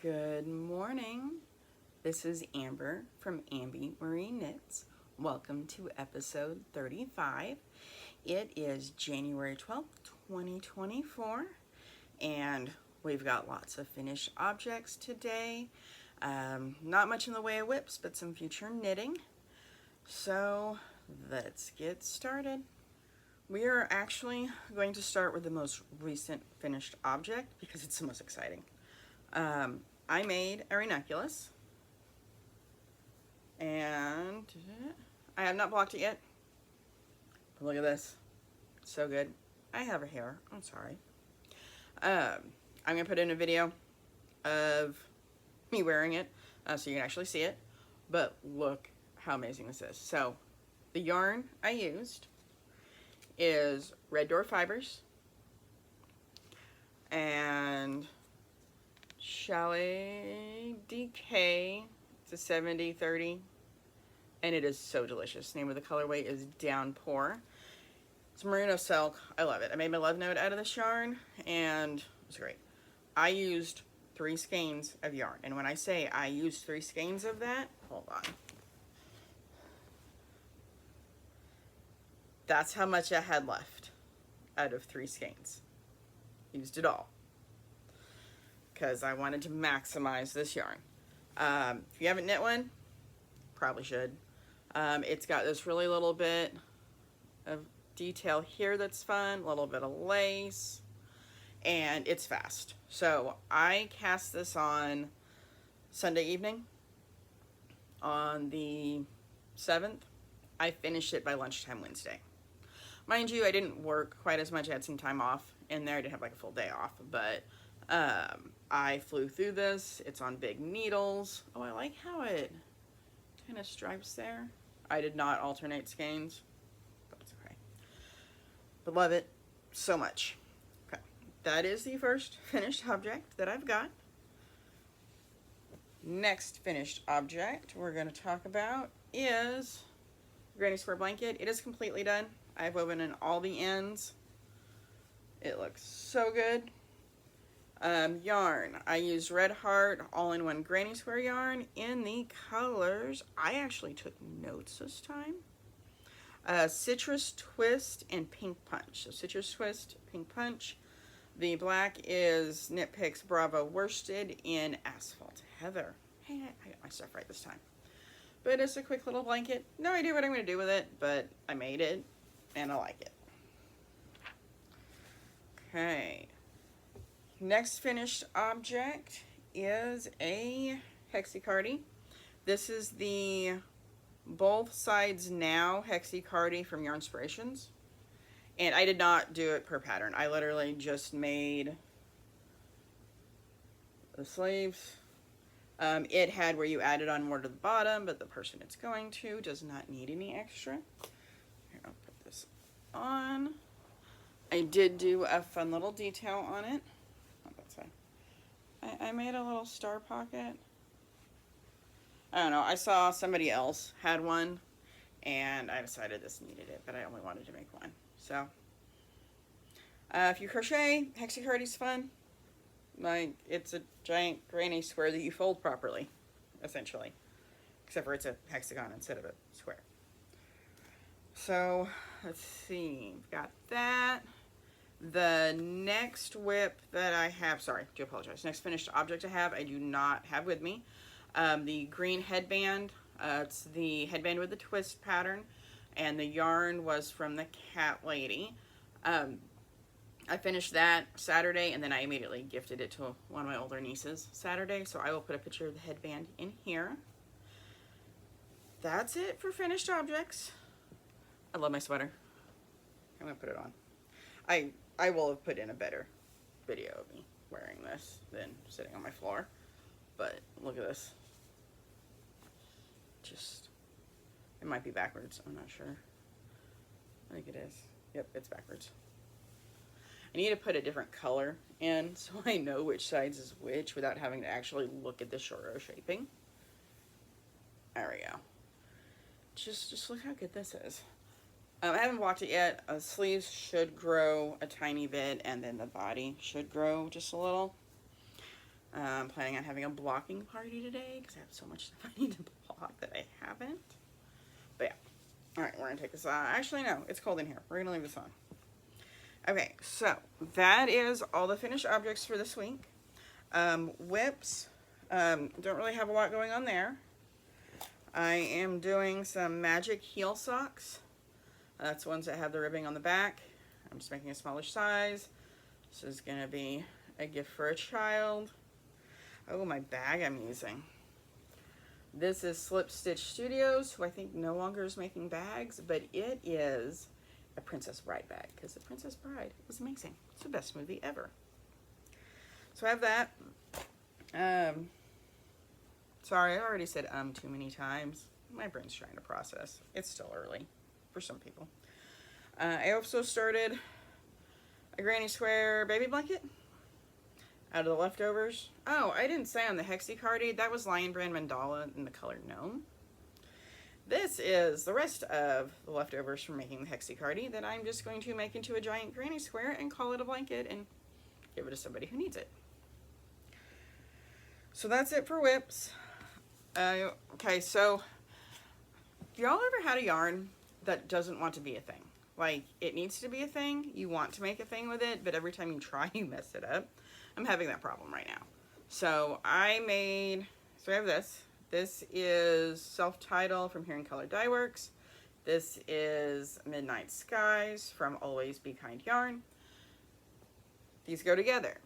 Good morning. This is Amber from Amby Marie Knits. Welcome to episode 35. It is January 12th, 2024, and we've got lots of finished objects today. Not much in the way of whips, but some future knitting. So let's get started. We are actually going to start with the most recent finished object because it's the most exciting. I made a Ranunculus, and I have not blocked it yet. But look at this, it's so good. I have a hair, I'm sorry. I'm gonna put in a video of me wearing it so you can actually see it, but look how amazing this is. So the yarn I used is Red Door Fibers and Chalet DK. It's a 70-30, and it is so delicious. The name of the colorway is Downpour. It's merino silk. I love it. I made my love note out of this yarn, and it was great. I used 3 skeins of yarn, and when I say I used 3 skeins of that, hold on. That's how much I had left out of 3 skeins. Used it all because I wanted to maximize this yarn. If you haven't knit one, probably should. It's got this really little bit of detail here that's fun, a little bit of lace, and it's fast. So I cast this on Sunday evening on the 7th. I finished it by lunchtime Wednesday. Mind you, I didn't work quite as much. I had some time off in there. I didn't have like a full day off, but I flew through this. It's on big needles. Oh, I like how it kind of stripes there. I did not alternate skeins, but it's okay. But love it so much. Okay, that is the first finished object that I've got. Next finished object we're going to talk about is Granny Square Blanket. It is completely done. I've woven in all the ends. It looks so good. Yarn. I used Red Heart all-in-one Granny Square yarn in the colors. I actually took notes this time. Citrus Twist and Pink Punch. So Citrus Twist, Pink Punch. The black is Knit Picks Bravo Worsted in Asphalt Heather. Hey, I got my stuff right this time. But it's a quick little blanket. No idea what I'm going to do with it, but I made it and I like it. Okay. Next finished object is a Hexi Cardi. This is the Both Sides Now Hexi Cardi from Yarnspirations. And I did not do it per pattern. I literally just made the sleeves. It had where you added on more to the bottom, but the person it's going to does not need any extra. Here, I'll put this on. I did do a fun little detail on it. I made a little star pocket. I don't know, I saw somebody else had one and I decided this needed it, but I only wanted to make one. So if you crochet, Hexi Cardi's fun. Like, it's a giant granny square that you fold properly, essentially, except for it's a hexagon instead of a square. So let's see, we've got that. The next whip that I have, sorry, I do apologize. Next finished object I do not have with me. The green headband. It's the headband with the twist pattern, and the yarn was from the Cat Lady. I finished that Saturday, and then I immediately gifted it to one of my older nieces Saturday, so I will put a picture of the headband in here. That's it for finished objects. I love my sweater. I'm gonna put it on. I will have put in a better video of me wearing this than sitting on my floor, but look at this. Just, it might be backwards, I'm not sure. I think it is. Yep, it's backwards. I need to put a different color in so I know which sides is which without having to actually look at the short row shaping. There we go. Just look how good this is. I haven't blocked it yet. Sleeves should grow a tiny bit, and then the body should grow just a little. I'm planning on having a blocking party today because I have so much stuff I need to block that I haven't. But yeah. Alright, we're going to take this off. Actually, no. It's cold in here. We're going to leave this on. Okay, so that is all the finished objects for this week. Whips. Don't really have a lot going on there. I am doing some magic heel socks. That's ones that have the ribbing on the back. I'm just making a smaller size. This is going to be a gift for a child. Oh, my bag I'm using. This is Slip Stitch Studios, who I think no longer is making bags, but it is a Princess Bride bag, because The Princess Bride was amazing. It's the best movie ever. So I have that. Sorry, I already said too many times. My brain's trying to process. It's still early for some people. I also started a granny square baby blanket out of the leftovers. Oh, I didn't say on the Hexi Cardi, that was Lion Brand Mandala in the color Gnome. This is the rest of the leftovers from making the Hexi Cardi that I'm just going to make into a giant granny square and call it a blanket and give it to somebody who needs it. So that's it for whips. Okay, so y'all ever had a yarn that doesn't want to be a thing? Like, it needs to be a thing, you want to make a thing with it, but every time you try, you mess it up. I'm having that problem right now. So I have this. This is Self-Title from Here in Color Dye Works. This is Midnight Skies from Always Be Kind Yarn. These go together.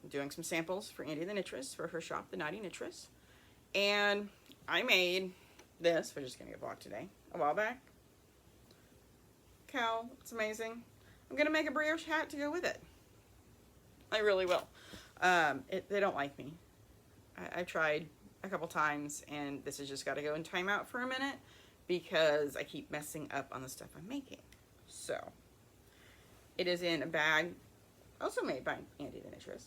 I'm doing some samples for Andy the Knitress for her shop, The Naughty Knitress. And I made this, which is going to get blocked today, a while back. Cow, it's amazing. I'm going to make a brioche hat to go with it. I really will. They don't like me. I've tried a couple times, and this has just got to go in timeout for a minute because I keep messing up on the stuff I'm making. So, it is in a bag, also made by Andy the Knitress.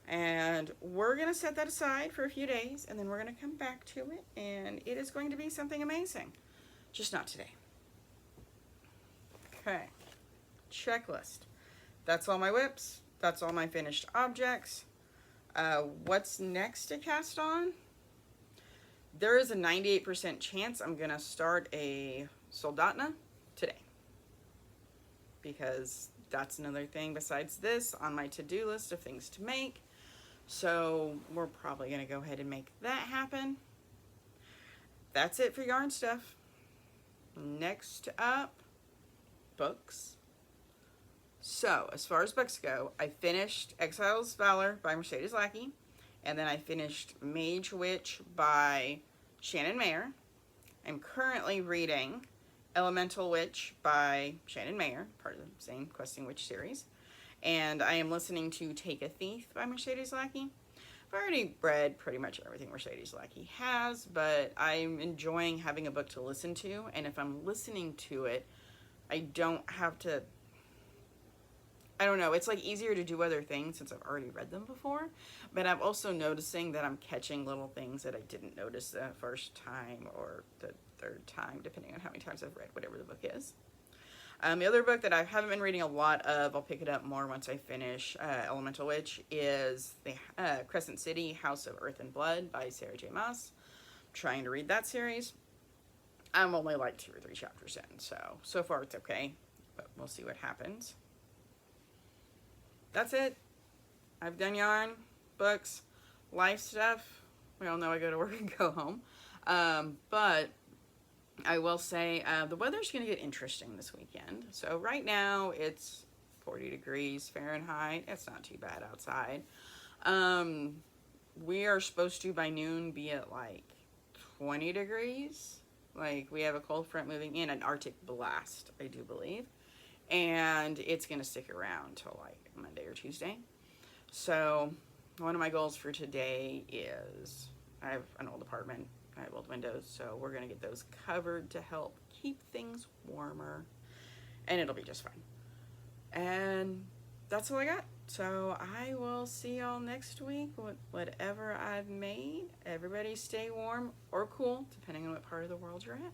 And we're going to set that aside for a few days, and then we're going to come back to it, and it is going to be something amazing. Just not today. Okay. Checklist. That's all my whips. That's all my finished objects. What's next to cast on? There is a 98% chance I'm going to start a Soldota today. Because that's another thing besides this on my to-do list of things to make. So we're probably going to go ahead and make that happen. That's it for yarn stuff. Next up, books. So, as far as books go, I finished Exile's Valor by Mercedes Lackey, and then I finished Mage Witch by Shannon Mayer. I'm currently reading Elemental Witch by Shannon Mayer, part of the same Questing Witch series, and I am listening to Take a Thief by Mercedes Lackey. I've already read pretty much everything Mercedes Lackey has, but I'm enjoying having a book to listen to, and if I'm listening to it, I don't have to... I don't know, it's like easier to do other things since I've already read them before, but I'm also noticing that I'm catching little things that I didn't notice the first time or the third time, depending on how many times I've read whatever the book is. The other book that I haven't been reading a lot of, I'll pick it up more once I finish Elemental Witch, is the Crescent City, House of Earth and Blood by Sarah J. Maas. I'm trying to read that series. I'm only like 2 or 3 chapters in, so far it's okay, but we'll see what happens. That's it. I've done yarn, books, life stuff. We all know I go to work and go home. But I will say the weather's going to get interesting this weekend. So right now it's 40 degrees Fahrenheit. It's not too bad outside. We are supposed to by noon be at like 20 degrees. Like we have a cold front moving in, an Arctic blast, I do believe. And it's going to stick around till like Monday or Tuesday. So one of my goals for today is, I have an old apartment, I have old windows, so we're going to get those covered to help keep things warmer, and it'll be just fine. And that's all I got. So I will see y'all next week with whatever I've made. Everybody stay warm or cool, depending on what part of the world you're at.